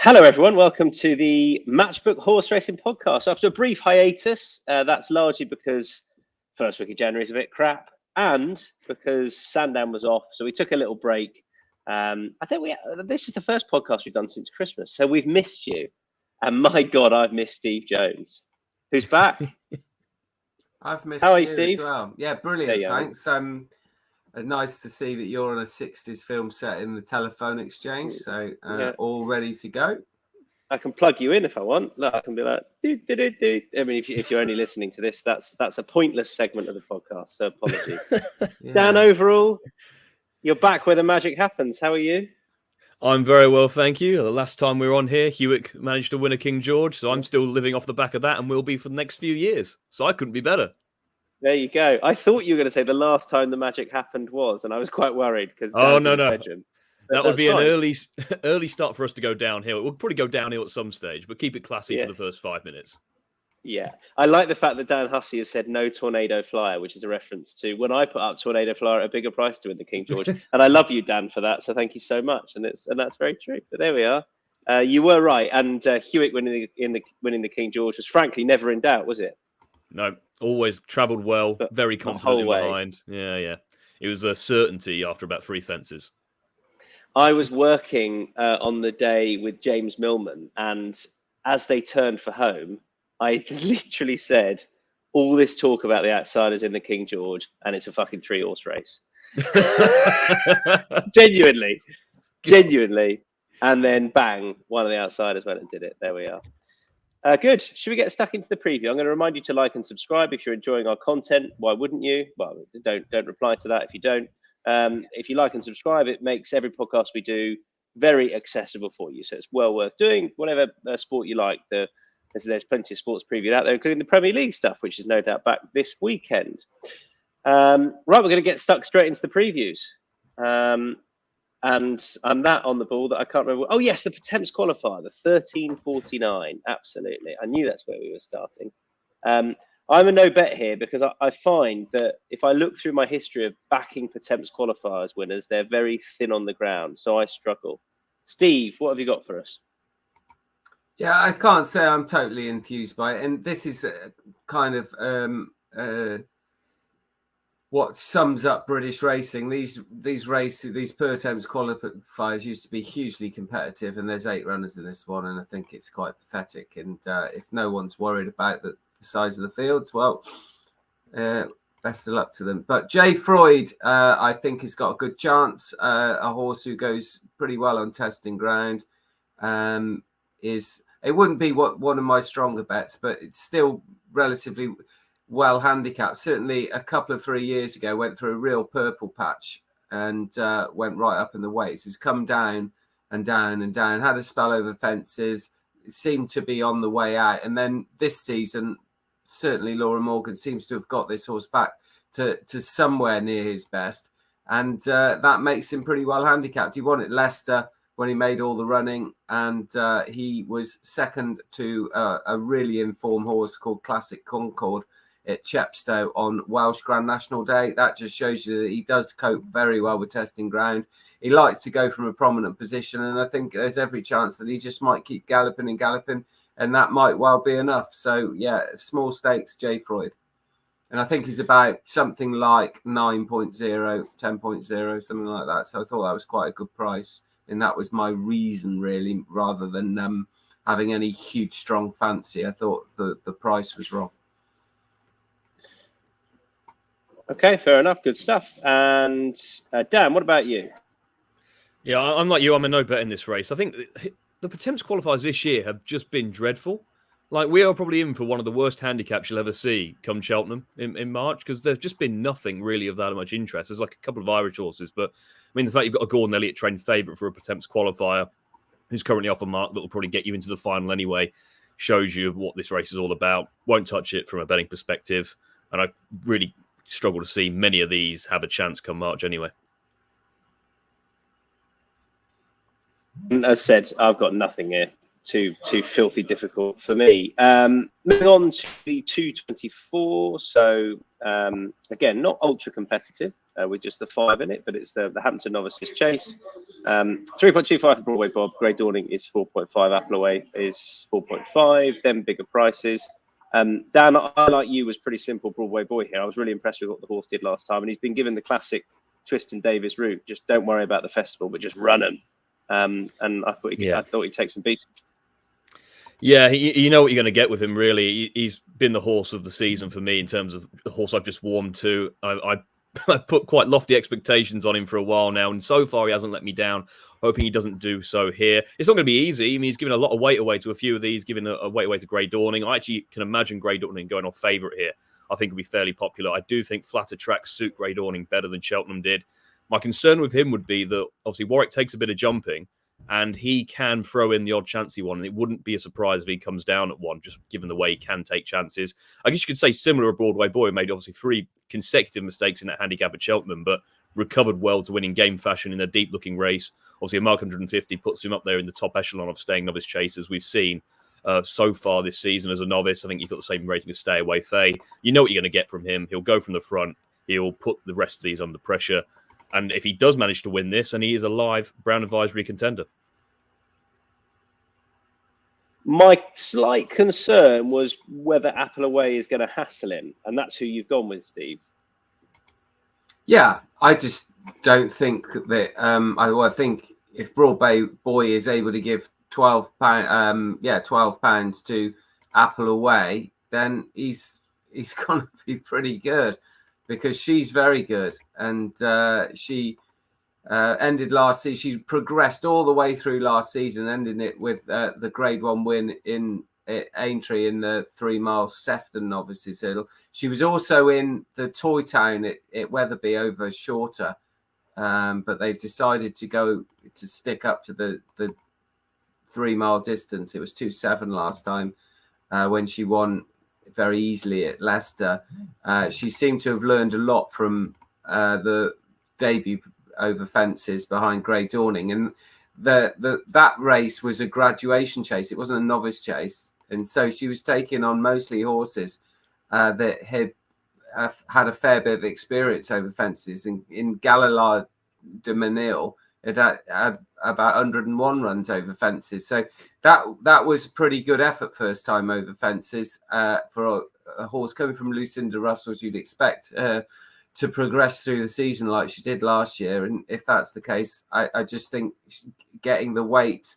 Hello, everyone. Welcome to the Matchbook Horse Racing Podcast. After a brief hiatus, that's largely because first week of January is a bit crap and because Sandown was off. So we took a little break. I think this is the first podcast we've done since Christmas. So we've missed you. And my God, I've missed Steve Jones, who's back. I've missed How are you you, Steve? as well. Yeah, brilliant. Thanks. Nice to see that you're on a 60s film set in the telephone exchange. So all ready to go. I can plug you in if I want. Look, I can be like, doo, doo, doo, doo. I mean, if you're only listening to this, that's a pointless segment of the podcast. So apologies. Yeah. Dan, overall, you're back where the magic happens. How are you? I'm very well, thank you. The last time we were on here, Hewick managed to win a King George, so I'm still living off the back of that and will be for the next few years. So I couldn't be better. There you go. I thought you were going to say the last time the magic happened was, and I was quite worried because no. Legend. That would be an early start for us to go downhill. It will probably go downhill at some stage, but keep it classy for the first 5 minutes. Yeah. I like the fact that Dan Hussey has said no Tornado Flyer, which is a reference to when I put up Tornado Flyer at a bigger price to win the King George. And I love you, Dan, for that. So thank you so much. And that's very true. But there we are. You were right. And Hewick winning the King George was frankly never in doubt, was it? No, always travelled well, very confident in behind. Yeah. It was a certainty after about 3 fences. I was working on the day with James Millman, and as they turned for home, I literally said, all this talk about the outsiders in the King George, and it's a fucking 3-horse race. Genuinely. And then bang, one of the outsiders went and did it. There we are. Good. Should we get stuck into the preview? I'm going to remind you to like and subscribe if you're enjoying our content. Why wouldn't you? Well, don't reply to that if you don't. If you like and subscribe, it makes every podcast we do very accessible for you. So it's well worth doing. Whatever sport you like, there's plenty of sports previewed out there, including the Premier League stuff, which is no doubt back this weekend. Right, we're going to get stuck straight into the previews. And I'm that on the ball that I can't remember. Oh, yes, the Temps qualifier, the 1349. Absolutely. I knew that's where we were starting. I'm a no bet here because I find that if I look through my history of backing Temps qualifiers winners, they're very thin on the ground. So I struggle. Steve, what have you got for us? Yeah, I can't say I'm totally enthused by it. And this is kind of what sums up British racing. These races, these per Temps qualifiers used to be hugely competitive, and there's 8 runners in this one, and I think it's quite pathetic. And if no one's worried about the size of the fields, well, best of luck to them. But Jay Freud, I think, has got a good chance. A horse who goes pretty well on testing ground. It wouldn't be one of my stronger bets, but it's still relatively well handicapped. Certainly a couple of 3 years ago went through a real purple patch and went right up in the weights. Has come down and down and down, had a spell over fences, seemed to be on the way out. And then this season, certainly Laura Morgan seems to have got this horse back to somewhere near his best. And that makes him pretty well handicapped. He won at Leicester when he made all the running, and he was second to a really informed horse called Classic Concord at Chepstow on Welsh Grand National Day. That just shows you that he does cope very well with testing ground. He likes to go from a prominent position, and I think there's every chance that he just might keep galloping, and that might well be enough. So, yeah, small stakes, Jay Freud. And I think he's about something like 9.0, 10.0, something like that. So I thought that was quite a good price. And that was my reason, really, rather than having any huge, strong fancy. I thought the price was wrong. Okay, fair enough. Good stuff. And Dan, what about you? Yeah, I'm like you. I'm a no bet in this race. I think the Temps qualifiers this year have just been dreadful. Like, we are probably in for one of the worst handicaps you'll ever see come Cheltenham in March, because there's just been nothing really of that much interest. There's like a couple of Irish horses, but I mean, the fact you've got a Gordon Elliott trained favourite for a Temps qualifier who's currently off a mark that will probably get you into the final anyway shows you what this race is all about. Won't touch it from a betting perspective, and I really struggle to see many of these have a chance come March anyway. As said, I've got nothing here. Too filthy difficult for me. Moving on to the 224. So again, not ultra competitive, with just the 5 in it, but it's the Hampton Novices Chase. 3.25 for Broadway Bob. Grey Dawning is 4.5. Apple Away is 4.5. Then bigger prices. Dan, I, like you, was pretty simple Broadway Boy here. I was really impressed with what the horse did last time, and he's been given the classic Twiston Davis route. Just don't worry about the festival, but just run him. And I thought he'd take some beating. Yeah, you know what you're going to get with him, really. He's been the horse of the season for me in terms of the horse I've just warmed to. I put quite lofty expectations on him for a while now, and so far he hasn't let me down. Hoping he doesn't do so here. It's not going to be easy. I mean, he's given a lot of weight away to a few of these, giving a weight away to Grey Dawning. I actually can imagine Grey Dawning going off favourite here. I think it'll be fairly popular. I do think flatter tracks suit Grey Dawning better than Cheltenham did. My concern with him would be that, obviously, Warwick takes a bit of jumping, and he can throw in the odd chancy one, and it wouldn't be a surprise if he comes down at one, just given the way he can take chances. I guess you could say similar to Broadway Boy, made obviously 3 consecutive mistakes in that handicap at Cheltenham, but recovered well to win in game fashion in a deep-looking race. Obviously, a mark 150 puts him up there in the top echelon of staying novice chasers we've seen so far this season as a novice. I think he's got the same rating as Stay Away Faye. You know what you're going to get from him. He'll go from the front. He'll put the rest of these under pressure. And if he does manage to win this, and he is a live Brown Advisory contender. My slight concern was whether Apple Away is going to hassle him, and that's who you've gone with, Steve. Yeah, I just don't think that. I think if Broadway Boy is able to give £12 to Apple Away, then he's going to be pretty good, because she's very good, and she ended last season. She progressed all the way through last season, ending it with the Grade 1 win in Aintree in the 3 mile Sefton Novices Hurdle. She was also in the Toy Town at Wetherby over shorter, but they've decided to stick up to the 3 mile distance. It was 2.7 last time when she won very easily at Leicester. She seemed to have learned a lot from the debut over fences behind Grey Dawning, and that race was a graduation chase. It wasn't a novice chase, and so she was taking on mostly horses that had had a fair bit of experience over fences. In Galileo de Menil, it had about 101 runs over fences, so that was a pretty good effort first time over fences for a horse coming from Lucinda Russell, as you'd expect to progress through the season like she did last year. And if that's the case, I just think getting the weight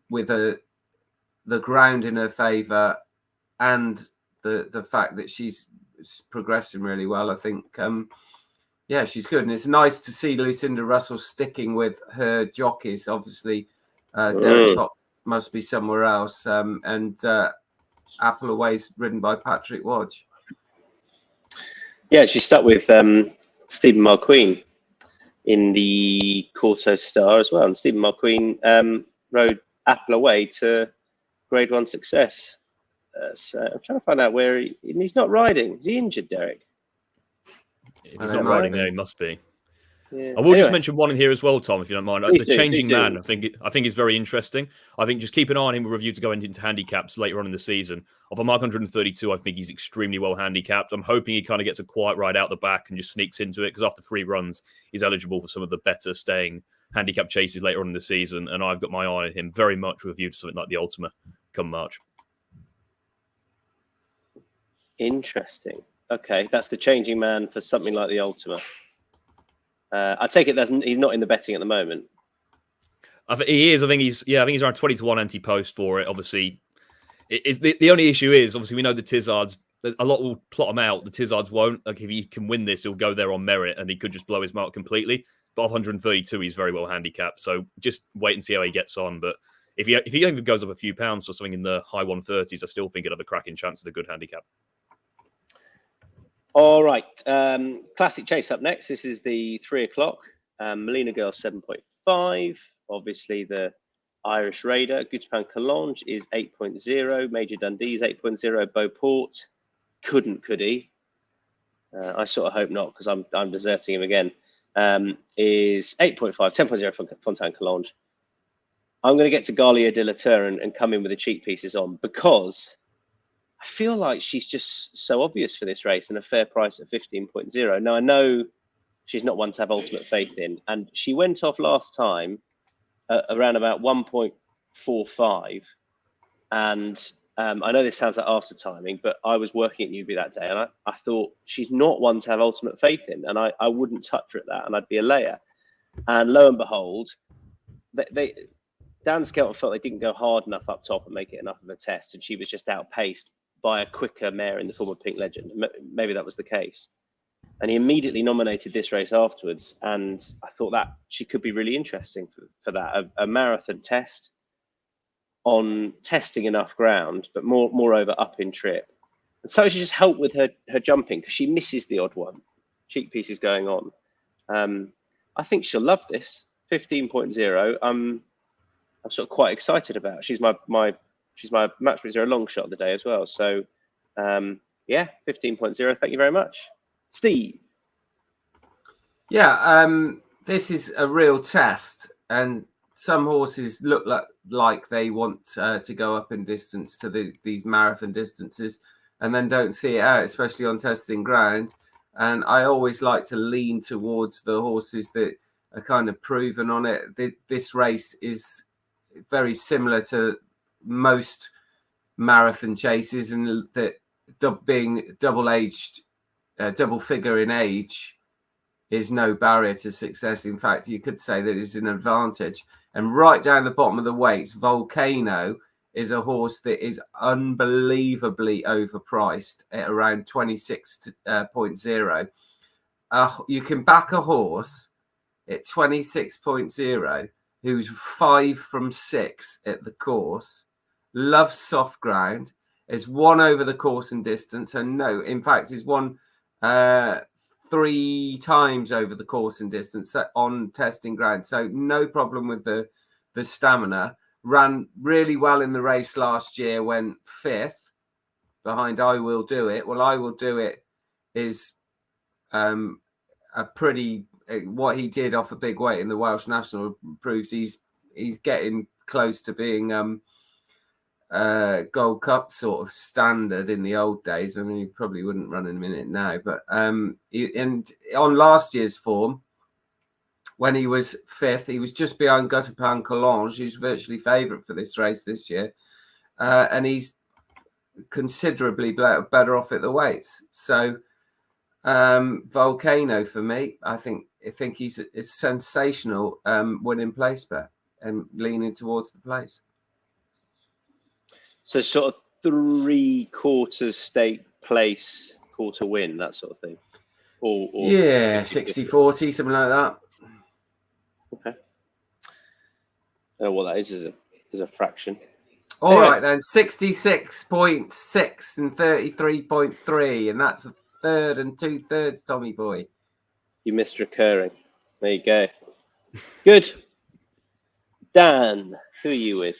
with the ground in her favour and the fact that she's progressing really well, I think, she's good. And it's nice to see Lucinda Russell sticking with her jockeys. Obviously, Derek Fox must be somewhere else, and Apple Away's ridden by Patrick Wadge. Yeah, she stuck with Stephen Marqueen in the Corto Star as well. And Stephen Marqueen rode Apple Away to Grade 1 success. So I'm trying to find out where he's not riding. Is he injured, Derek? If he's not riding there, he must be. Yeah. I will just mention one in here as well, Tom, if you don't mind. Please the Changing do. Man, I think is very interesting. I think just keep an eye on him with review to go into handicaps later on in the season. Of a mark 132, I think he's extremely well handicapped. I'm hoping he kind of gets a quiet ride out the back and just sneaks into it, because after 3 runs, he's eligible for some of the better staying handicap chases later on in the season. And I've got my eye on him very much with a view to something like the Ultima come March. Interesting. Okay, that's the Changing Man for something like the Ultima. I take it he's not in the betting at the moment. He is. I think he's around 20 to 1 anti-post for it. Obviously, the only issue is, obviously, we know the Tizzards, a lot will plot him out. The Tizzards won't. Like, if he can win this, he'll go there on merit, and he could just blow his mark completely. But off 132, he's very well handicapped. So just wait and see how he gets on. But if he even goes up a few pounds or something in the high 130s, I still think he'd have a cracking chance at a good handicap. All right. Classic Chase up next. This is the 3 o'clock. Melina Girl 7.5. Obviously, the Irish Raider. Gutpan Collonge is 8.0. Major Dundee's 8.0. Beauport could he? I sort of hope not, because I'm deserting him again. Is 8.5. 10.0 for Fontaine Collonge. I'm going to get to Galia de la Tour and come in with the cheek pieces on, because I feel like she's just so obvious for this race and a fair price at 15.0. Now, I know she's not one to have ultimate faith in, and she went off last time around about 1.45. And I know this sounds like after timing, but I was working at Newby that day, and I thought she's not one to have ultimate faith in, and I wouldn't touch her at that, and I'd be a layer. And lo and behold, Dan Skelton felt they didn't go hard enough up top and make it enough of a test, and she was just outpaced by a quicker mare in the form of Pink Legend. Maybe that was the case. And he immediately nominated this race afterwards, and I thought that she could be really interesting for that. A marathon test on testing enough ground, but moreover up in trip. And so she just helped with her jumping, because she misses the odd one. Cheek pieces going on. I think she'll love this. 15.0. I'm sort of quite excited about it. She's my match zero long shot of the day as well. So yeah, 15.0. Thank you very much, Steve. Yeah, this is a real test, and some horses look like they want to go up in distance to these marathon distances, and then don't see it out, especially on testing ground. And I always like to lean towards the horses that are kind of proven on it. This race is very similar to most marathon chases, and that being double figure in age is no barrier to success. In fact, you could say that it's an advantage. And right down the bottom of the weights, Volcano is a horse that is unbelievably overpriced at around 26.0. You can back a horse at 26.0 who's 5 from 6 at the course, loves soft ground, has won over the course and distance, and no, in fact, has won 3 times over the course and distance on testing ground. So no problem with the stamina. Ran really well in the race last year, went 5th behind I Will Do It. Well, I Will Do It is a pretty, what he did off a big weight in the Welsh National proves he's getting close to being Gold Cup sort of standard in the old days. I mean, he probably wouldn't run in a minute now, but and on last year's form, when he was 5th, he was just behind Gutterpan Collonges, who's virtually favourite for this race this year, and he's considerably better off at the weights. So Volcano for me, I think he's a sensational winning place bet and leaning towards the place. So sort of 3/4 stake place, quarter win, that sort of thing. Or yeah, 60-40, something like that. Okay. I don't know what that is a fraction. All right then, 66.6 and 33.3, and that's a third and 2/3, Tommy boy. You missed recurring. There you go. Good. Dan, who are you with?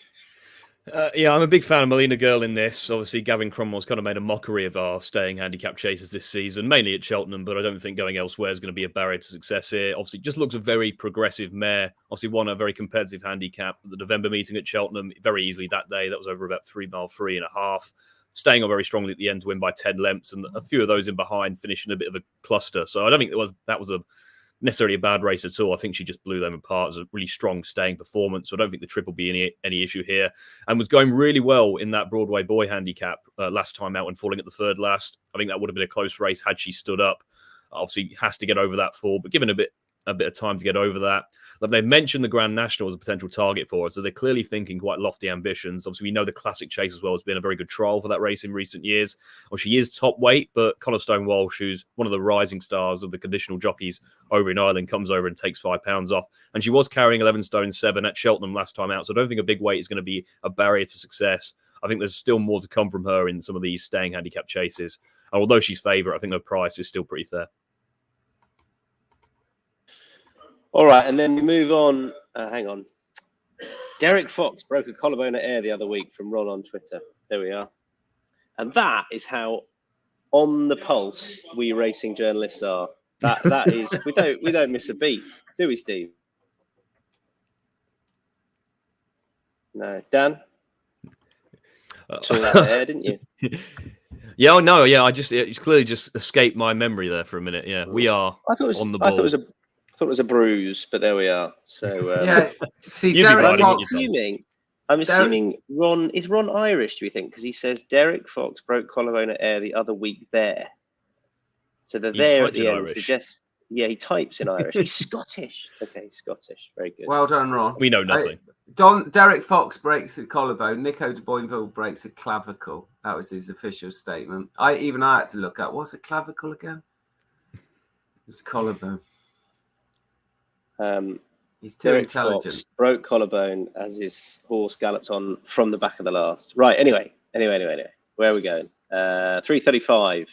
Yeah, I'm a big fan of Melina Girl in this. Obviously, Gavin Cromwell's kind of made a mockery of our staying handicap chasers this season, mainly at Cheltenham, but I don't think going elsewhere is going to be a barrier to success here. Obviously, just looks a very progressive mare. Obviously, won a very competitive handicap at the November meeting at Cheltenham very easily that day. That was over about 3 mile 3.5. Staying on very strongly at the end to win by 10 lengths, and a few of those in behind finishing a bit of a cluster. So I don't think that was necessarily a bad race at all. I think she just blew them apart. It was a really strong staying performance. So I don't think the trip will be any issue here. And was going really well in that Broadway boy handicap last time out when falling at the third last. I think that would have been a close race had she stood up. Obviously has to get over that fall, but given a bit of time to get over that. Like they mentioned the Grand National as a potential target for us, so they're clearly thinking quite lofty ambitions. Obviously, we know the Classic Chase as well has been a very good trial for that race in recent years. Well, she is top weight, but Collarstone Walsh, who's one of the rising stars of the conditional jockeys over in Ireland, comes over and takes 5 pounds off. And she was carrying 11 stone 7 at Cheltenham last time out, so I don't think a big weight is going to be a barrier to success. I think there's still more to come from her in some of these staying handicap chases. And although she's favourite, I think her price is still pretty fair. All right, and then we move on. Hang on. Derek Fox broke a collarbone at Ayr the other week from Ron on Twitter. There we are. And that is how on the pulse we racing journalists are. That is, we don't miss a beat, do we, Steve? No, Dan. Saw that there, didn't you? Yeah, no, yeah. It's clearly just escaped my memory there for a minute. Yeah, we are on the ball. I thought it was a bruise, but there we are. So Yeah, see, You'd be Derek right, Fox. wouldn't you, Tom? I'm assuming Ron is Irish. Do we think? Because he says Derek Fox broke collarbone at Ayr the other week there. So the He there at types the in end Irish. suggests. Yeah, he types in Irish. He's Scottish. Okay, Scottish. Very good. Well done, Ron. We know nothing. Derek Fox breaks a collarbone. Nico de Boinville breaks a clavicle. That was his official statement. I had to look up. What's a clavicle again? It's a collarbone. He's too Derek intelligent. Fox broke collarbone as his horse galloped on from the back of the last. Right. Anyway. Where are we going? 3:35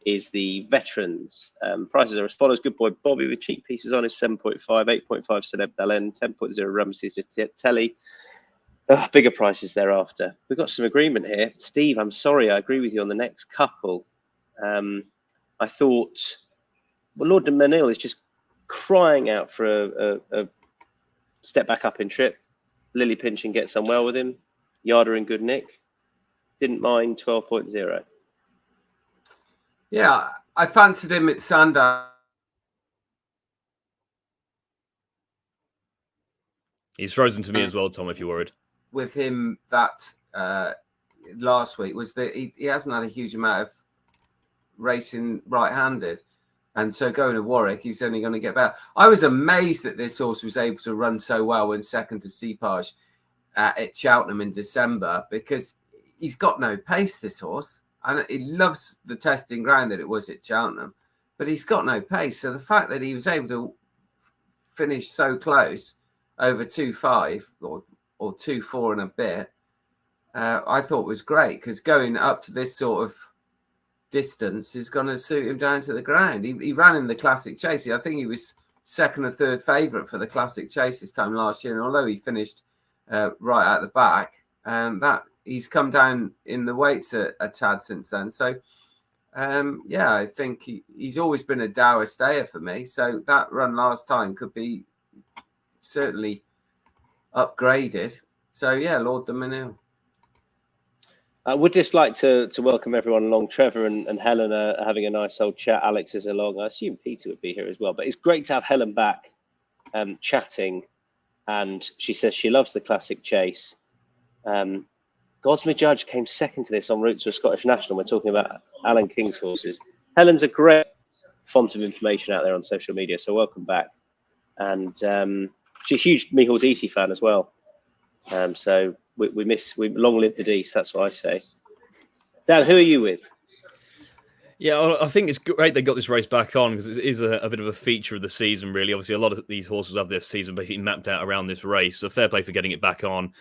is the veterans. Prices are as follows. Good Boy Bobby with cheap pieces on is 7.5, 8.5 Celeb Dalen, 10.0 Ramses de Telly. Bigger prices thereafter. We've got some agreement here. Steve, I'm sorry, I agree with you on the next couple. I thought, well, Lord de Menil is just crying out for a step back up in trip. Lily Pinching gets on well with him. Yarder in good nick. Didn't mind 12.0. Yeah, I fancied him at Sandown. He's frozen to me as well, Tom, if you're worried. With him that last week was that he hasn't had a huge amount of racing right-handed. And so going to Warwick, he's only going to get better. I was amazed that this horse was able to run so well when second to Cepage at Cheltenham in December, because he's got no pace, this horse. And he loves the testing ground that it was at Cheltenham, but he's got no pace. So the fact that he was able to finish so close over 2.5 or 2.4 and a bit, I thought was great, because going up to this sort of distance is going to suit him down to the ground. He ran in the Classic Chase. I think he was second or third favourite for the Classic Chase this time last year. And although he finished right at the back, that he's come down in the weights a tad since then. So, I think he's always been a dour stayer for me. So that run last time could be certainly upgraded. So, yeah, Lord de Menil. I would just like to welcome everyone along. Trevor and Helen are having a nice old chat. Alex is along. I assume Peter would be here as well. But it's great to have Helen back chatting. And she says she loves the Classic Chase. Godsmith Judge came second to this en route to a Scottish National. We're talking about Alan King's horses. Helen's a great font of information out there on social media. So welcome back. And she's a huge Michael Deasy fan as well. So we long live the Dease. That's what I say. Dan, who are you with? Yeah, I think it's great they got this race back on, because it is a bit of a feature of the season, really. Obviously, a lot of these horses have their season basically mapped out around this race. So fair play for getting it back on.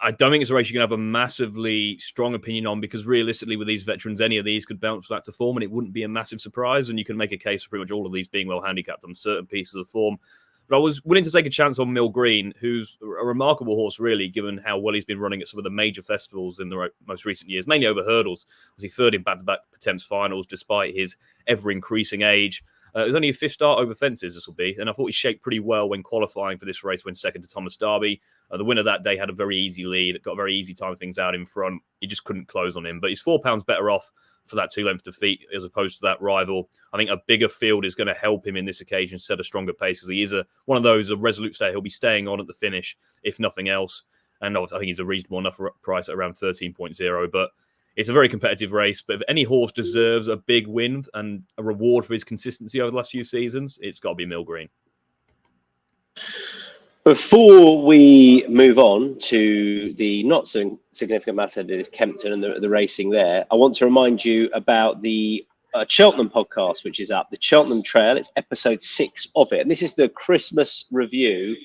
I don't think it's a race you can have a massively strong opinion on, because realistically with these veterans, any of these could bounce back to form and it wouldn't be a massive surprise. And you can make a case for pretty much all of these being well handicapped on certain pieces of form. But I was willing to take a chance on Mill Green, who's a remarkable horse, really, given how well he's been running at some of the major festivals in the most recent years, mainly over hurdles. Was he third in back-to-back Temps finals, despite his ever-increasing age? It was only a fifth start over fences, this will be. And I thought he shaped pretty well when qualifying for this race, when second to Thomas Darby. The winner that day had a very easy lead, got a very easy time things out in front. He just couldn't close on him. But he's £4 better off for that 2-length defeat as opposed to that rival. I think a bigger field is going to help him in this occasion, set a stronger pace, because he is one of those, a resolute stayer. He'll be staying on at the finish, if nothing else. And I think he's a reasonable enough price at around 13.0. But it's a very competitive race. But if any horse deserves a big win and a reward for his consistency over the last few seasons, it's got to be Mill Green. Before we move on to the not so significant matter that is Kempton and the racing there, I want to remind you about the Cheltenham podcast, which is up, the Cheltenham Trail. It's episode 6 of it. And this is the Christmas review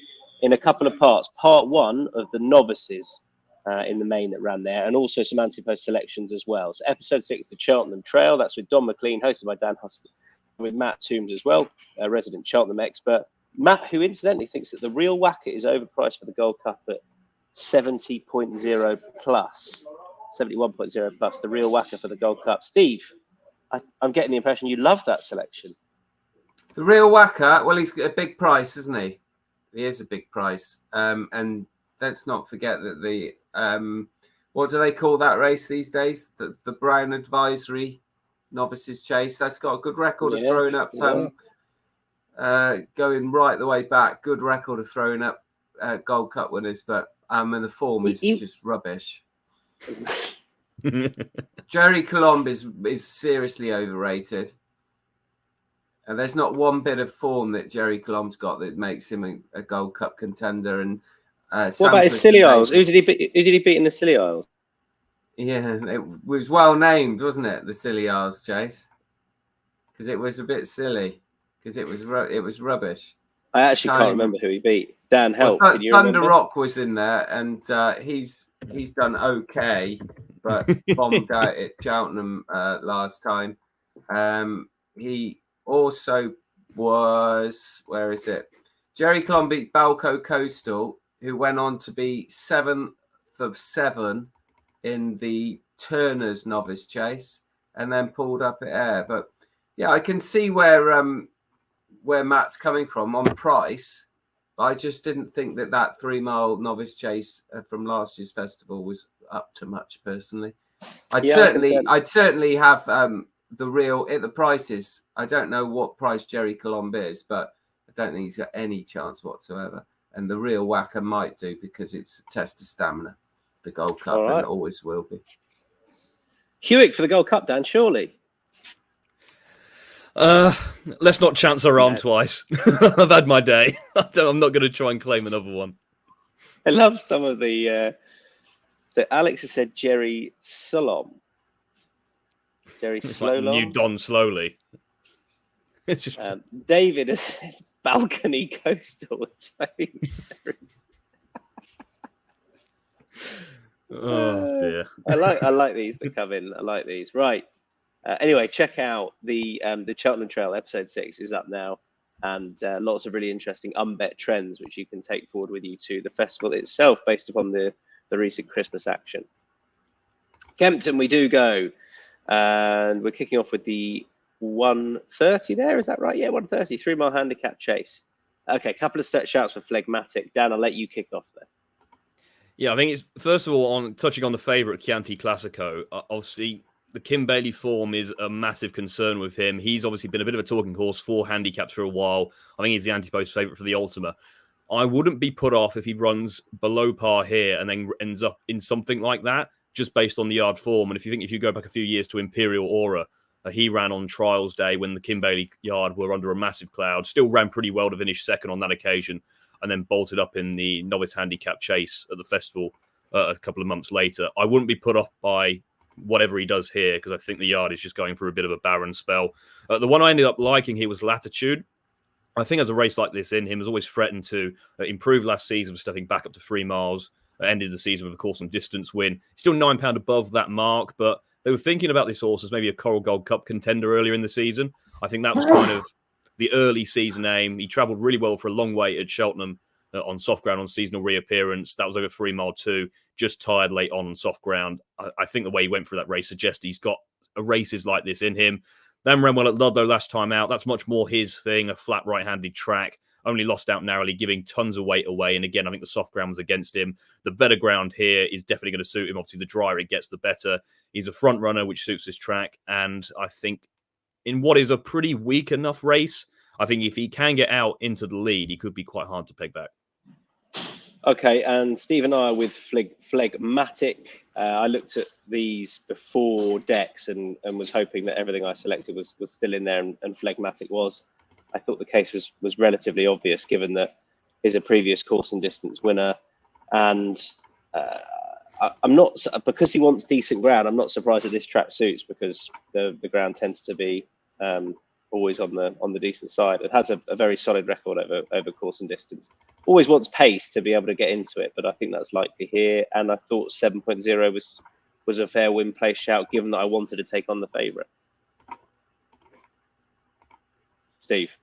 in a couple of parts. Part 1 of the novices in the main that ran there, and also some anti-post selections as well. So episode 6, the Cheltenham Trail. That's with Don McLean, hosted by Dan Huston, with Matt Toombs as well, a resident Cheltenham expert. Matt, who incidentally thinks that the real Wacket is overpriced for the Gold Cup at 70.0 plus, 71.0 plus, the real Wacker for the Gold Cup. Steve, I'm getting the impression you love that selection. The real Wacker, well, he's a big price, isn't he? He is a big price. And let's not forget that the what do they call that race these days? The Brown Advisory Novices Chase. That's got a good record of throwing up, going right the way back. Good record of throwing up Gold Cup winners, but and the form is just rubbish. Jerry Colombe is seriously overrated. And there's not one bit of form that Jerry Colombe's got that makes him a Gold Cup contender. And what about his Scilly Isles? Who did he beat in the Scilly Isles? Yeah, it was well named, wasn't it? The Scilly Isles, Chase, because it was a bit silly, because it was rubbish. I actually can't remember who he beat. Dan, help! Well, Can you Thunder remember? Rock was in there, and he's done okay, but bombed out at Cheltenham last time. He also was, where is it? Jerry Colombe beat Balco Coastal, who went on to be 7th of 7 in the Turner's Novice Chase, and then pulled up at Ayr. But yeah, I can see where Matt's coming from on price. I just didn't think that 3 mile Novice Chase from last year's festival was up to much personally. I'd certainly have the real at the prices. I don't know what price Jerry Colombe is, but I don't think he's got any chance whatsoever. And the real whacker might do, because it's a test of stamina, the Gold Cup, and it always will be. Hewick for the Gold Cup, Dan, surely. Let's not chance our arm twice. I've had my day. I'm not going to try and claim another one. I love some of the. So Alex has said Jerry Solom. Jerry Slowlong. Like new Don Slowly. It's just David has said Balcony Coastal, which I think is very... Oh dear. I like these that come in. I like these. Right. Anyway, check out the Cheltenham Trail episode 6 is up now, and lots of really interesting unbet trends which you can take forward with you to the festival itself based upon the recent Christmas action. Kempton, we do go, and we're kicking off with the 130 there. Is that right? Yeah, 130, 3 mile handicap chase. Okay, a couple of shouts for Phlegmatic. Dan, I'll let you kick off there. Yeah, I think it's first of all on touching on the favourite Chianti Classico. Obviously, the Kim Bailey form is a massive concern with him. He's obviously been a bit of a talking horse for handicaps for a while. I think he's the anti-post favourite for the Ultima. I wouldn't be put off if he runs below par here and then ends up in something like that, just based on the yard form. And if you go back a few years to Imperial Aura, he ran on trials day when the Kim Bailey yard were under a massive cloud, still ran pretty well to finish second on that occasion, and then bolted up in the novice handicap chase at the festival a couple of months later. I wouldn't be put off by whatever he does here, because I think the yard is just going through a bit of a barren spell. The one I ended up liking here was Latitude. I think as a race like this in him has always threatened to improve last season, stepping back up to 3 miles, ended the season with a course and distance win. Still £9 above that mark, but they were thinking about this horse as maybe a Coral Gold Cup contender earlier in the season. I think that was kind of the early season aim. He travelled really well for a long way at Cheltenham on soft ground on seasonal reappearance. That was over 3 mile 2, just tired late on soft ground. I think the way he went through that race suggests he's got races like this in him. Then ran well at Ludlow last time out. That's much more his thing, a flat right-handed track. Only lost out narrowly, giving tons of weight away. And again, I think the soft ground was against him. The better ground here is definitely going to suit him. Obviously, the drier it gets, the better. He's a front runner, which suits his track. And I think in what is a pretty weak enough race, I think if he can get out into the lead, he could be quite hard to peg back. Okay, and Steve and I are with Phlegmatic. I looked at these before decks and was hoping that everything I selected was still in there, and Phlegmatic was. I thought the case was relatively obvious, given that he's a previous course and distance winner, and I'm not, because he wants decent ground. I'm not surprised that this track suits, because the ground tends to be always on the decent side. It has a very solid record over course and distance. Always wants pace to be able to get into it, but I think that's likely here. And I thought 7.0 was a fair win place shout, given that I wanted to take on the favourite. Steve.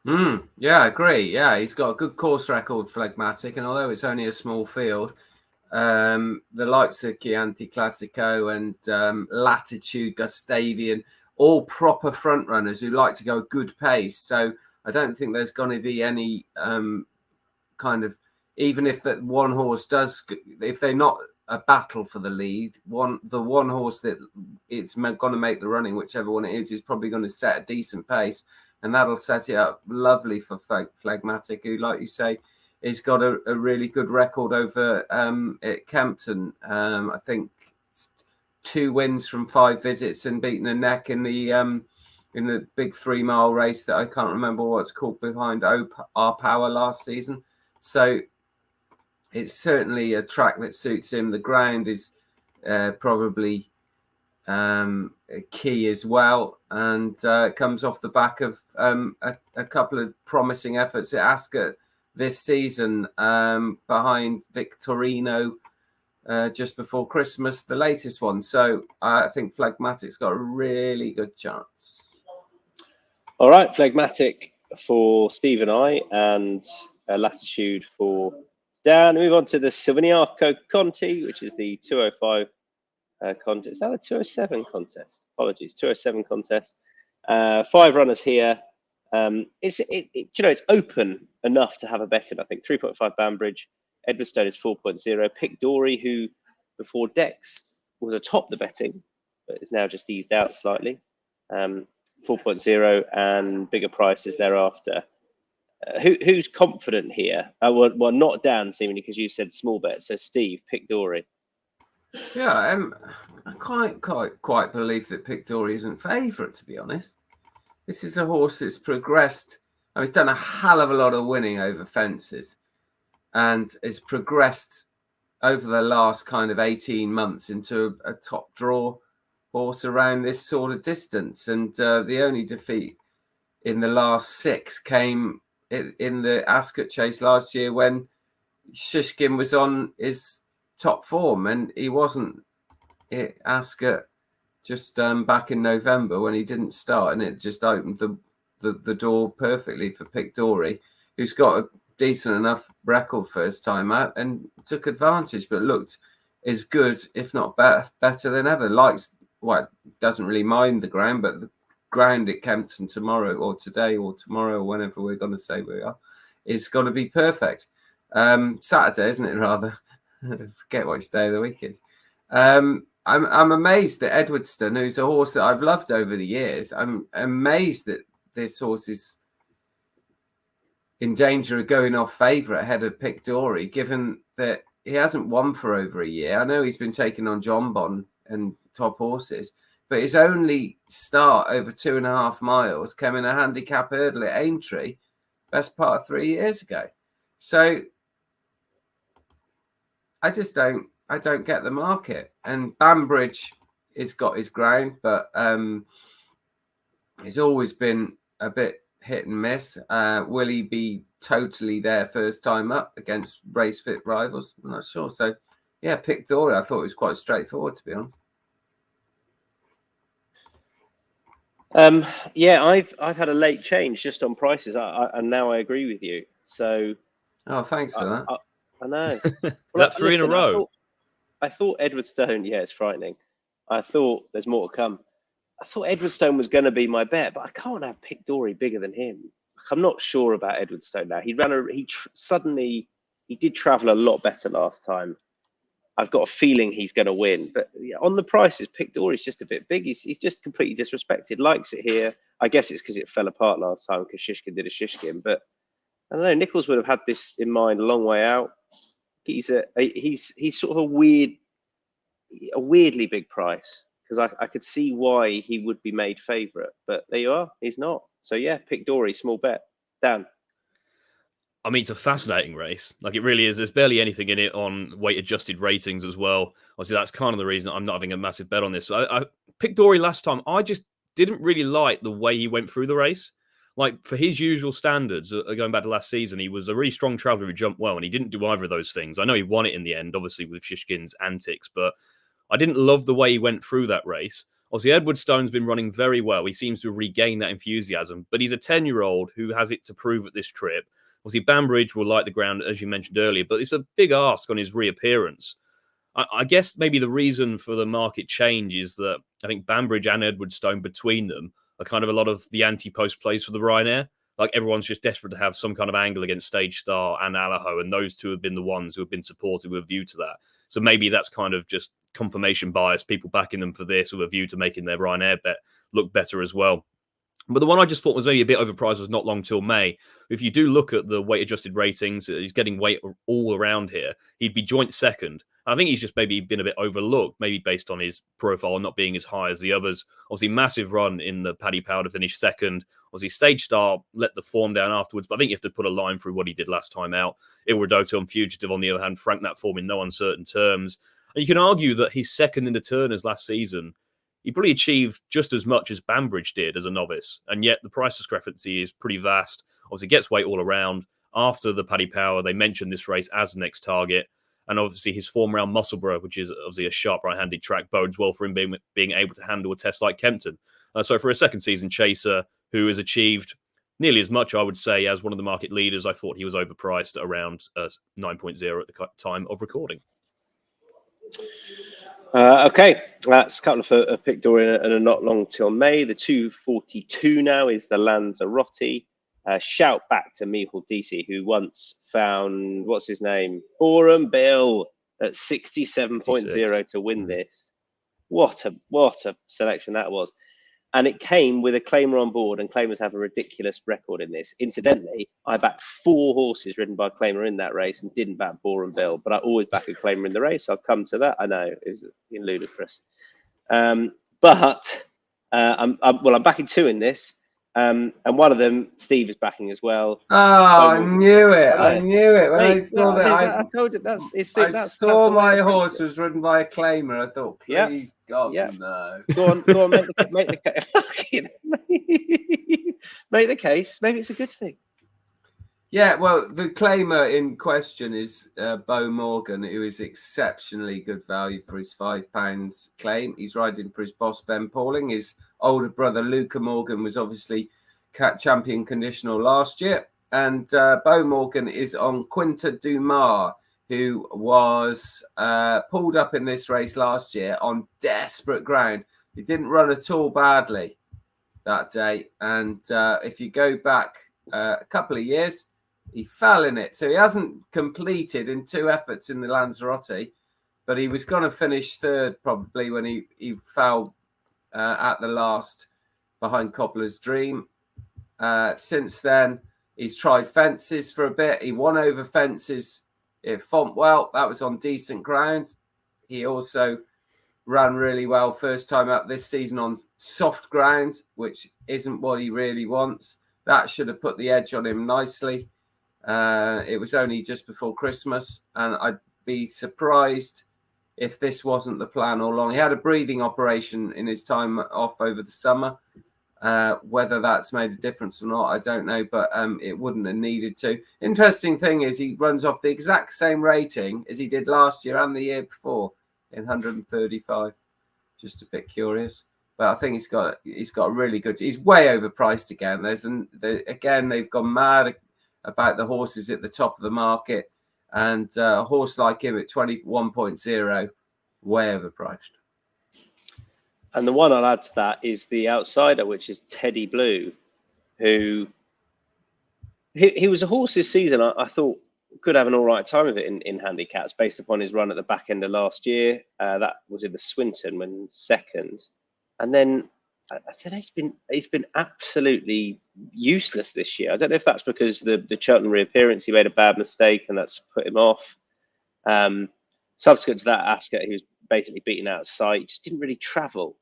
Yeah, I agree. Yeah, he's got a good course record, Phlegmatic, and although it's only a small field, the likes of Chianti Classico and Latitude, Gustavian, all proper front runners who like to go good pace. So I don't think there's going to be any kind of, even if that one horse does, if they're not a battle for the lead. The one horse that it's going to make the running, whichever one it is probably going to set a decent pace, and that'll set it up lovely for Phlegmatic, who, like you say, has got a really good record over at Kempton. I think 2 wins from 5 visits and beaten a neck in the big 3 mile race that I can't remember what it's called behind Our Power last season. So it's certainly a track that suits him. The ground is probably key as well, and it comes off the back of a couple of promising efforts at Ascot this season, behind Victorino just before Christmas, the latest one. So I think Phlegmatic's got a really good chance. All right, Phlegmatic for Steve and I, and Latitude for Dan. Move on to the Silviniaco Conti, which is the 205 contest. Is that a 207 contest? Apologies, 207 contest. 5 runners here. It's open enough to have a bet in. I think 3.5 Banbridge, Edwardstone is 4.0. Pick Dory, who before Dex was atop the betting, but is now just eased out slightly. 4.0 and bigger prices thereafter. Who's confident here? Well, not Dan, seemingly, because you said small bet. So Steve, Pick Dory. Yeah, I quite believe that Pick Dory isn't favourite, to be honest. This is a horse that's progressed. He's done a hell of a lot of winning over fences, and has progressed over the last kind of 18 months into a top draw horse around this sort of distance. And the only defeat in the last 6 came in the Ascot Chase last year, when Shishkin was on his top form, and he wasn't at Ascot just back in November when he didn't start, and it just opened the door perfectly for Pick Dory, who's got a decent enough record first time out, and took advantage, but looked as good, if not better than ever. Doesn't really mind the ground, but the ground at Kempton tomorrow or today or tomorrow or whenever we're going to say we are, is going to be perfect. Saturday, isn't it, rather? I forget which day of the week is. I'm amazed that Edwardstone, who's a horse that I've loved over the years, I'm amazed that this horse is in danger of going off favourite ahead of Pick Dory, given that he hasn't won for over a year. I know he's been taking on John Bon and top horses, but his only start over 2.5 miles came in a handicap hurdle at Aintree, best part of 3 years ago. So I don't get the market. And Banbridge has got his ground, but he's always been a bit hit and miss. Will he be totally there first time up against race fit rivals? I'm not sure. So yeah, Pick Dory, I thought it was quite straightforward, to be honest. Yeah, I've had a late change just on prices, and now I agree with you. So, thanks for that. I know. Well, that 3 in a row. I thought Edwardstone. Yeah, it's frightening. I thought there's more to come. I thought Edwardstone was going to be my bet, but I can't have Pick Dory bigger than him. I'm not sure about Edwardstone now. He did travel a lot better last time. I've got a feeling he's going to win, but yeah, on the prices, Pick Dory's just a bit big. He's just completely disrespected. Likes it here. I guess it's because it fell apart last time because Shishkin did a Shishkin. But I don't know. Nichols would have had this in mind a long way out. He's sort of a weirdly big price, because I could see why he would be made favourite. But there you are. He's not. So yeah, Pick Dory, small bet. Dan. I mean, it's a fascinating race. Like, it really is. There's barely anything in it on weight-adjusted ratings as well. Obviously, that's kind of the reason I'm not having a massive bet on this. I picked Dory last time. I just didn't really like the way he went through the race. Like, for his usual standards, going back to last season, he was a really strong traveller who jumped well, and he didn't do either of those things. I know he won it in the end, obviously, with Shishkin's antics, but I didn't love the way he went through that race. Obviously, Edwardstone's been running very well. He seems to regain that enthusiasm, but he's a 10-year-old who has it to prove at this trip. Obviously, Banbridge will like the ground, as you mentioned earlier, but it's a big ask on his reappearance. I guess maybe the reason for the market change is that I think Banbridge and Edwardstone between them are kind of a lot of the anti-post plays for the Ryanair. like everyone's just desperate to have some kind of angle against Stage Star and Alaho, and those two have been the ones who have been supported with a view to that. So maybe that's kind of just confirmation bias, people backing them for this with a view to making their Ryanair bet look better as well. But the one I just thought was maybe a bit overpriced was Not Long Till May. If you do look at the weight-adjusted ratings, he's getting weight all around here. He'd be joint second. I think he's just maybe been a bit overlooked, maybe based on his profile not being as high as the others. Obviously, massive run in the Paddy Power to finish second. Obviously, Stage Star let the form down afterwards, but I think you have to put a line through what he did last time out. Il Redoto and Fugitive, on the other hand, franked that form in no uncertain terms. And you can argue that he's second in the Turners last season. He probably achieved just as much as Banbridge did as a novice, and yet the price discrepancy is pretty vast. Obviously, gets weight all around. After the Paddy Power, they mentioned this race as the next target, and obviously his form around Musselburgh, which is obviously a sharp right-handed track, bodes well for him being able to handle a test like Kempton. So for a second season chaser who has achieved nearly as much, I would say, as one of the market leaders, I thought he was overpriced at around 9.0 at the time of recording. Okay, that's a couple of a pick Dorian and a Not Long Till May. The 242 now is the Lanzarote. Shout back to Michael DC, who once found, what's his name? Borum Bill at 67.0 to win this. What a selection that was. And it came with a claimer on board, and claimers have a ridiculous record in this. Incidentally, I backed 4 horses ridden by a claimer in that race and didn't back Borum Bill, but I always back a claimer in the race. I'll come to that. I know, it was ludicrous. But I'm backing 2 in this. And one of them, Steve, is backing as well. Oh, I knew it! I knew it when I saw that. I told you I saw my horse was ridden by a claimer. I thought, please, God, no. Go on, make the case. Make the case. Maybe it's a good thing. Yeah, well, the claimer in question is Beau Morgan, who is exceptionally good value for his £5 claim. He's riding for his boss, Ben Pauling. His older brother, Luca Morgan, was obviously champion conditional last year. And Beau Morgan is on Quinta Dumar, who was pulled up in this race last year on desperate ground. He didn't run at all badly that day. And if you go back a couple of years, he fell in it. So he hasn't completed in 2 efforts in the Lanzarote, but he was going to finish third probably when he fell at the last behind Cobbler's Dream. Since then, he's tried fences for a bit. He won over fences at Fontwell. That was on decent ground. He also ran really well first time out this season on soft ground, which isn't what he really wants. That should have put the edge on him nicely. It was only just before Christmas, and I'd be surprised if this wasn't the plan all along. He had a breathing operation in his time off over the summer. Whether that's made a difference or not, I don't know, but it wouldn't have needed to. Interesting thing is he runs off the exact same rating as he did last year and the year before in 135. Just a bit curious. But I think he's got a really good. He's way overpriced again. Again, they've gone mad about the horses at the top of the market, and a horse like him at 21.0, way overpriced. And the one I'll add to that is the outsider, which is Teddy Blue, who he was a horse this season I thought could have an all right time of it in handicaps based upon his run at the back end of last year. That was in the Swinton when second. And then I don't know, he's been absolutely useless this year. I don't know if that's because the Cheltenham reappearance, he made a bad mistake and that's put him off. Subsequent to that, Ascot, he was basically beaten out of sight, just didn't really travel.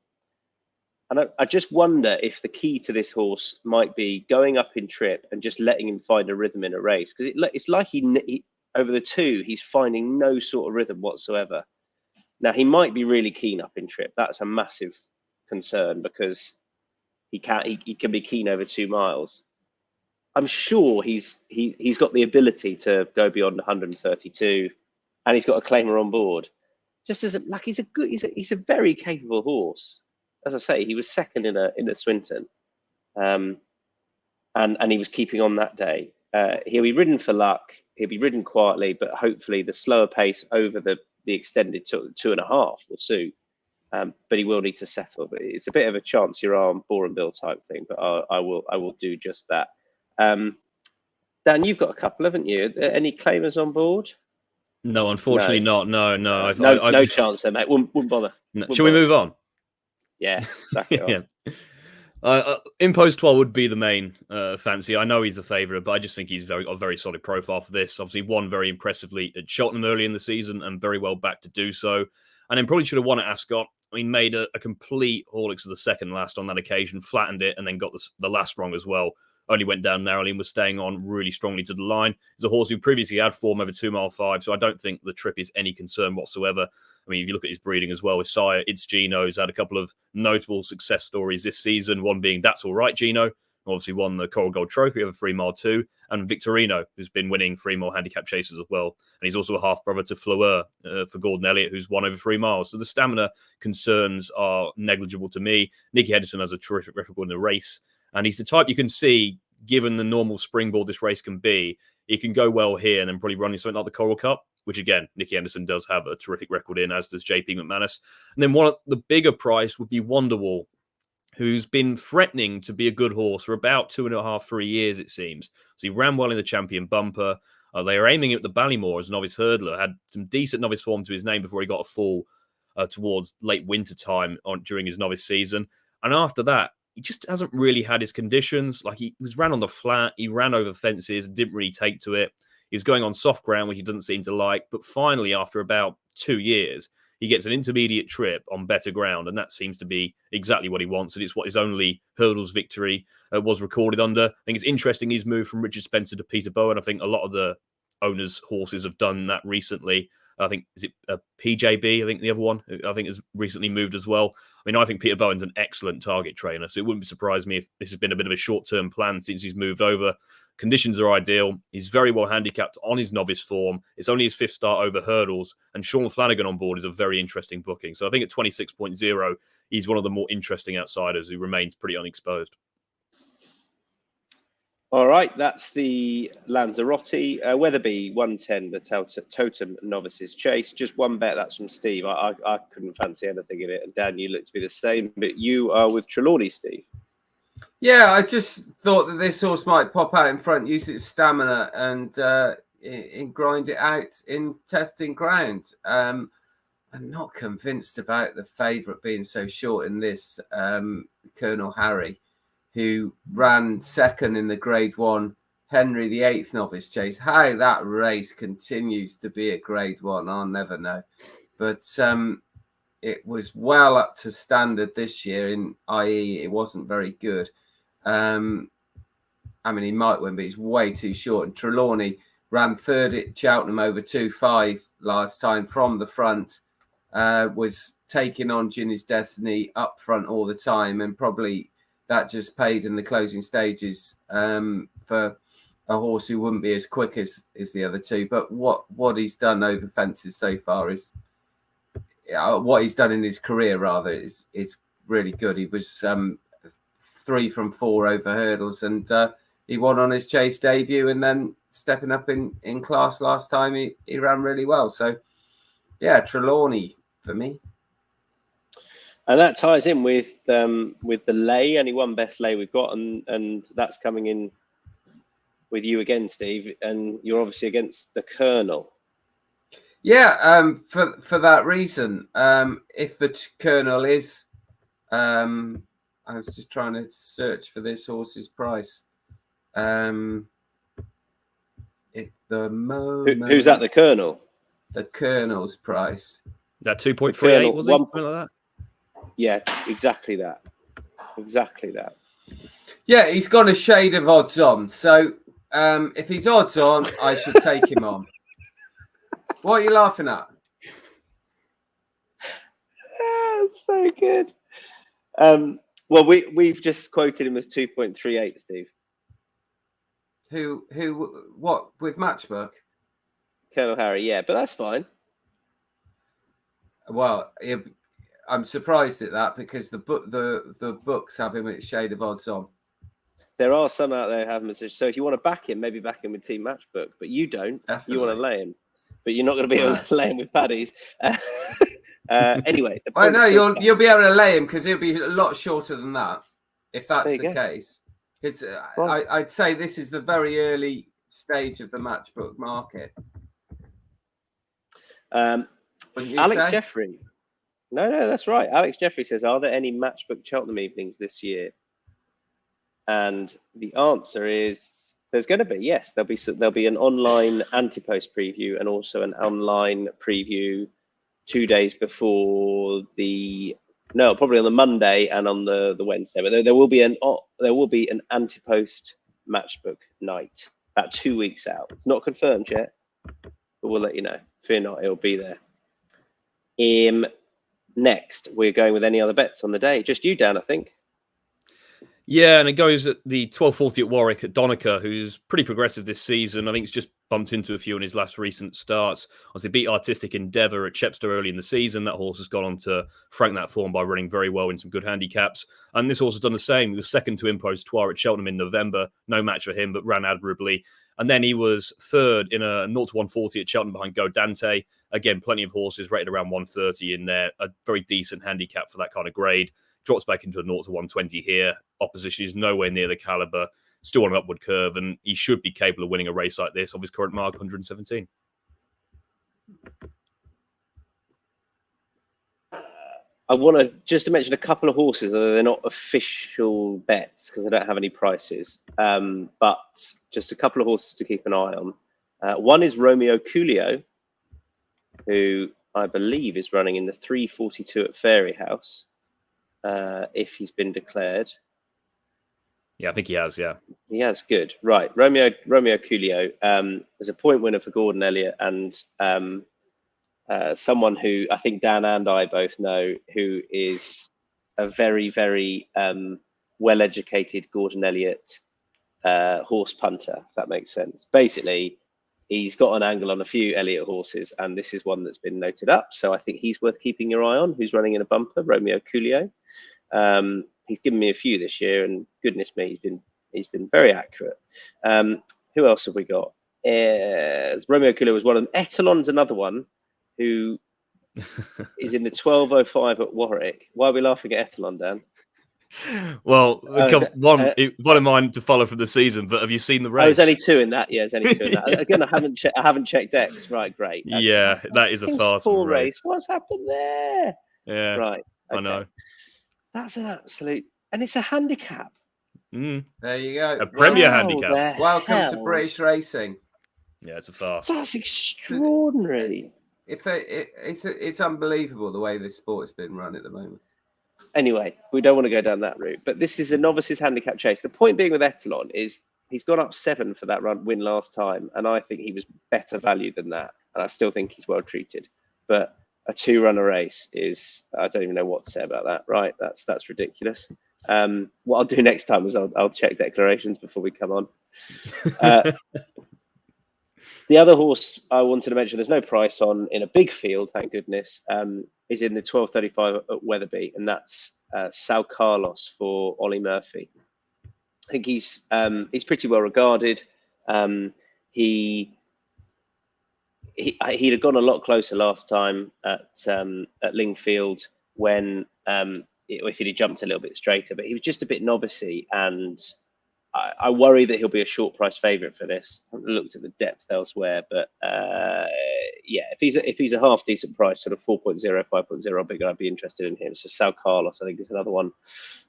And I just wonder if the key to this horse might be going up in trip and just letting him find a rhythm in a race. Because it's like he over the 2, he's finding no sort of rhythm whatsoever. Now, he might be really keen up in trip. That's a massive concern because he can be keen over 2 miles. I'm sure he's got the ability to go beyond 132, and he's got a claimer on board. Just as he's a very capable horse. As I say, he was second in a Swinton, and he was keeping on that day. He'll be ridden for luck. He'll be ridden quietly, but hopefully the slower pace over the extended 2.5 will suit. But he will need to settle. But it's a bit of a chance your arm, Borum Bill type thing. But I will do just that. Dan, you've got a couple, haven't you? Any claimers on board? No, unfortunately not. No. No chance there, mate. Wouldn't bother. No. Shall we move on? Yeah, exactly. Yeah. Impose 12 would be the main fancy. I know he's a favourite, but I just think he's got a very solid profile for this. Obviously, won very impressively at Cheltenham early in the season and very well back to do so. And then probably should have won at Ascot. I mean, made a complete Horlicks of the second last on that occasion, flattened it, and then got the last wrong as well. Only went down narrowly and was staying on really strongly to the line. It's a horse who previously had form over 2 mile 5, so I don't think the trip is any concern whatsoever. I mean, if you look at his breeding as well, his sire, It's Gino's had a couple of notable success stories this season, one being That's All Right Gino, obviously won the Coral Gold Trophy over 3 mile 2, and Victorino, who's been winning 3 mile handicap chases as well. And he's also a half-brother to Fleur for Gordon Elliott, who's won over 3 miles. So the stamina concerns are negligible to me. Nicky Henderson has a terrific record in the race, and he's the type you can see, given the normal springboard this race can be, he can go well here and then probably running something like the Coral Cup, which again, Nicky Henderson does have a terrific record in, as does JP McManus. And then one of the bigger price would be Wonderwall, who's been threatening to be a good horse for about 2.5, 3 years, it seems. So he ran well in the Champion Bumper. They are aiming at the Ballymore as a novice hurdler, had some decent novice form to his name before he got a fall towards late winter time during his novice season. And after that, he just hasn't really had his conditions. Like he was ran on the flat, he ran over fences, didn't really take to it. He was going on soft ground, which he doesn't seem to like. But finally, after about 2 years, he gets an intermediate trip on better ground, and that seems to be exactly what he wants. And it's what his only hurdles victory was recorded under. I think it's interesting he's moved from Richard Spencer to Peter Bowen. I think a lot of the owners' horses have done that recently. I think, is it PJB? I think the other one, I think, has recently moved as well. I mean, I think Peter Bowen's an excellent target trainer, so it wouldn't surprise me if this has been a bit of a short-term plan since he's moved over. Conditions are ideal. He's very well handicapped on his novice form. It's only his 5th start over hurdles, and Sean Flanagan on board is a very interesting booking. So I think at 26.0, he's one of the more interesting outsiders who remains pretty unexposed. All right, that's the Lanzarote. Weatherby 110, the Totem Novices Chase. Just one bet, that's from Steve. I couldn't fancy anything in it. And Dan, you look to be the same, but you are with Trelawney, Steve. Yeah, I just thought that this horse might pop out in front, use its stamina, and grind it out in testing ground. I'm not convinced about the favourite being so short in this, Colonel Harry, who ran second in the Grade 1 Henry VIII Novice Chase. How that race continues to be a Grade 1, I'll never know. But it was well up to standard this year, i.e. it wasn't very good. I mean, he might win, but he's way too short. And Trelawney ran third at Cheltenham over 2.5 last time from the front, was taking on Ginny's Destiny up front all the time, and probably that just paid in the closing stages for a horse who wouldn't be as quick as the other two. But what he's done over fences so far is what he's done in his career, rather, is really good. He was 3 from 4 over hurdles, and he won on his chase debut, and then stepping up in class last time, he ran really well. So, yeah, Trelawney for me. And that ties in with the lay, only one best lay we've got, and that's coming in with you again, Steve, and you're obviously against the Colonel. Yeah, for that reason, if the Colonel is, I was just trying to search for this horse's price. Who's at the Colonel? The Colonel's price. That 2.38 was it? Something like that. Yeah, exactly that. Exactly that. Yeah, he's got a shade of odds on. So if he's odds on, I should take him on. What are you laughing at? That's so good. Well, we've just quoted him as 2.38, Steve. What with Matchbook? Colonel Harry, yeah, but that's fine. Well, I'm surprised at that because the books have him at shade of odds on. There are some out there who have him as so if you want to back him, maybe back him with Team Matchbook, but you don't. Definitely. You want to lay him, but you're not going to be able to lay him with Paddy's. Anyway, I know you'll be able to lay him because he'll be a lot shorter than that if that's the case. It's, I'd say this is the very early stage of the matchbook market. Alex Jeffrey. No, that's right. Alex Jeffrey says, are there any matchbook Cheltenham evenings this year? And the answer is there's going to be, yes. There'll be an online anti-post preview and also an online preview 2 days before probably on the Monday and on the Wednesday. But there will be an anti-post matchbook night about 2 weeks out. It's not confirmed yet, but we'll let you know. Fear not, it'll be there. Next, we're going with any other bets on the day. Just you, Dan, I think. Yeah, and it goes at the 12:40 at Warwick at Donica, who's pretty progressive this season. I think he's just bumped into a few in his last recent starts. As they beat Artistic Endeavour at Chepstow early in the season, that horse has gone on to frank that form by running very well in some good handicaps. And this horse has done the same. He was second to Impostoir at Cheltenham in November. No match for him, but ran admirably. And then he was third in a 0-140 at Cheltenham behind Go Dante. Again, plenty of horses rated around 130 in there. A very decent handicap for that kind of grade. Drops back into a 0-120 here. Opposition is nowhere near the caliber. Still on an upward curve, and he should be capable of winning a race like this of his current mark, 117. I want to just to mention a couple of horses, although they're not official bets because I don't have any prices. But just a couple of horses to keep an eye on. One is Romeo Coolio, who I believe is running in the 3:42 at Fairyhouse. If he's been declared. Yeah, I think he has, yeah. He has, good. Right, Romeo Coolio was a point winner for Gordon Elliott and someone who I think Dan and I both know, who is a very, very well-educated Gordon Elliott horse punter, if that makes sense. Basically, he's got an angle on a few Elliott horses, and this is one that's been noted up. So I think he's worth keeping your eye on, who's running in a bumper, Romeo Coolio. He's given me a few this year, and goodness me, he's been very accurate. Who else have we got? Romeo Coolio was one of them. Etalon's another one who is in the 12:05 at Warwick. Why are we laughing at Etalon, Dan? Well, one of mine to follow from the season, but have you seen the race? Oh, there's only two in that. Yeah, there's only two in that. Again, I haven't checked X. Right, great. Okay. Yeah, that is a fast race. What's happened there? Yeah, right. Okay. I know. That's an absolute, and it's a handicap. There you go. A Premier handicap. Welcome to British Racing. Yeah, it's a fast. That's extraordinary. It's unbelievable the way this sport has been run at the moment. Anyway, we don't want to go down that route, but this is a novices handicap chase. The point being with Etalon is he's gone up 7 for that win last time, and I think he was better value than that, and I still think he's well treated. But a 2-runner race is, I don't even know what to say about that. Right, that's ridiculous. What I'll do next time is I'll check declarations before we come on. The other horse I wanted to mention, there's no price on in a big field, thank goodness, is in the 12:35 at Wetherby, and that's São Carlos for Ollie Murphy. I think he's pretty well regarded. He'd have gone a lot closer last time at Lingfield when if he'd jumped a little bit straighter, but he was just a bit novice-y, and I worry that he'll be a short price favourite for this. I haven't looked at the depth elsewhere, but yeah, if he's a half decent price, sort of 4.0, 5.0 bigger, I'd be interested in him. So São Carlos, I think, is another one,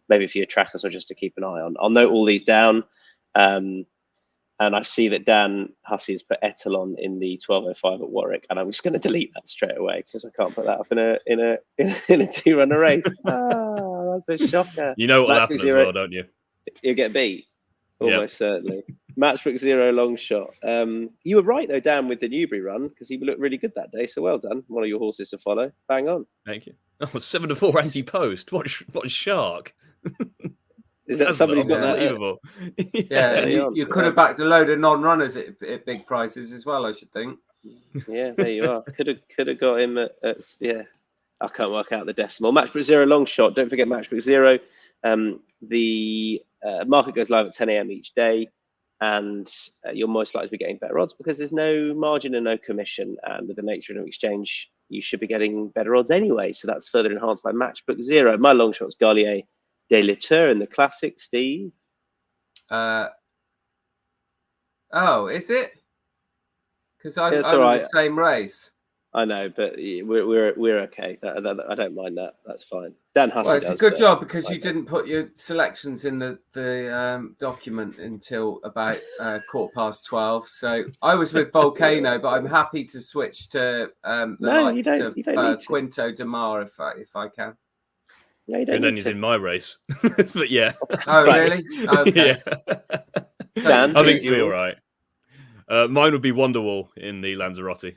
maybe for your trackers or just to keep an eye on. I'll note all these down, and I see that Dan Hussey has put Etalon in the 12:05 at Warwick, and I'm just going to delete that straight away because I can't put that up in a 2-runner race. That's a shocker. You know what will happen as well, don't you? You'll get beat. Almost certainly. Matchbook 0 long shot. You were right though, Dan, with the Newbury run because he looked really good that day. So well done. One of your horses to follow. Bang on. Thank you. Oh, 7-4 anti-post. What a shark! Is that somebody's got that? Unbelievable. Yeah, you could have backed a load of non-runners at big prices as well, I should think. Yeah, there you are. Could have got him at yeah. I can't work out the decimal. Matchbook 0 long shot. Don't forget Matchbook 0. The market goes live at 10 a.m. each day, and you're most likely to be getting better odds because there's no margin and no commission. And with the nature of an exchange, you should be getting better odds anyway. So that's further enhanced by Matchbook 0. My long shot's Garlier de Latour in the Classic, Steve. Oh, is it? Because I'm It's in all right. the same race. I know, but we're okay. I don't mind that. That's fine. Dan Hussey Well, it's does, a good but job because I you don't. didn't put your selections in the document until about 12:15. So I was with Volcano, but I'm happy to switch to the No, likes you don't need to. Quinto de Mar if I can. No, you Who don't then need is to. in my race. But yeah. Oh, Right. really? Okay. Yeah. Dan, I think who's it'll be all yours? right. Mine would be Wonderwall in the Lanzarote.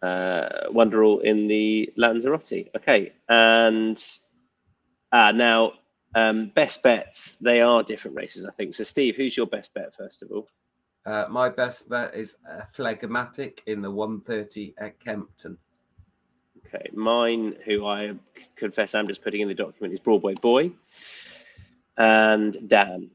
Wonderall in the Lanzarote. Okay, and now best bets. They are different races, I think. So, Steve, who's your best bet first of all? My best bet is Phlegmatic in the 1:30 at Kempton. Okay, mine, who I confess I'm just putting in the document, is Broadway Boy. And Dan.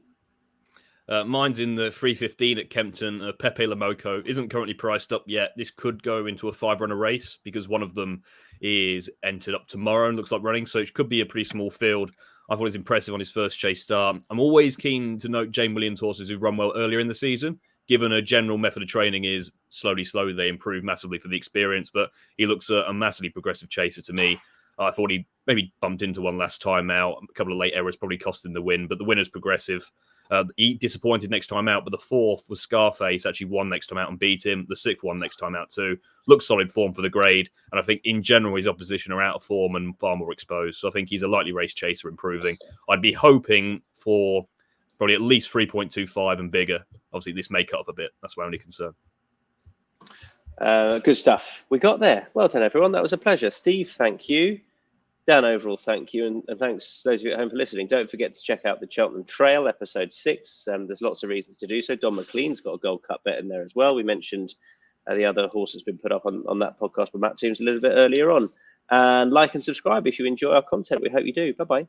Mine's in the 3:15 at Kempton. Pepe Lamoco isn't currently priced up yet. This could go into a 5-runner race because one of them is entered up tomorrow and looks like running. So it could be a pretty small field. I thought it was impressive on his first chase start. I'm always keen to note Jane Williams horses who run well earlier in the season. Given a general method of training is slowly, they improve massively for the experience. But he looks a massively progressive chaser to me. I thought he maybe bumped into one last time out. A couple of late errors probably cost him the win, but the winner's progressive. He disappointed next time out, but the fourth was Scarface, actually won next time out and beat him. The sixth won next time out too. Looks solid form for the grade. And I think in general, his opposition are out of form and far more exposed. So I think he's a likely race chaser improving. I'd be hoping for probably at least 3.25 and bigger. Obviously, this may cut up a bit. That's my only concern. Good stuff. We got there. Well done, everyone. That was a pleasure. Steve, thank you. Dan, overall, thank you. And thanks to those of you at home for listening. Don't forget to check out the Cheltenham Trail, episode 6. There's lots of reasons to do so. Don McLean's got a Gold Cup bet in there as well. We mentioned the other horse that's been put up on that podcast with Matt Toombs a little bit earlier on. And like and subscribe if you enjoy our content. We hope you do. Bye-bye.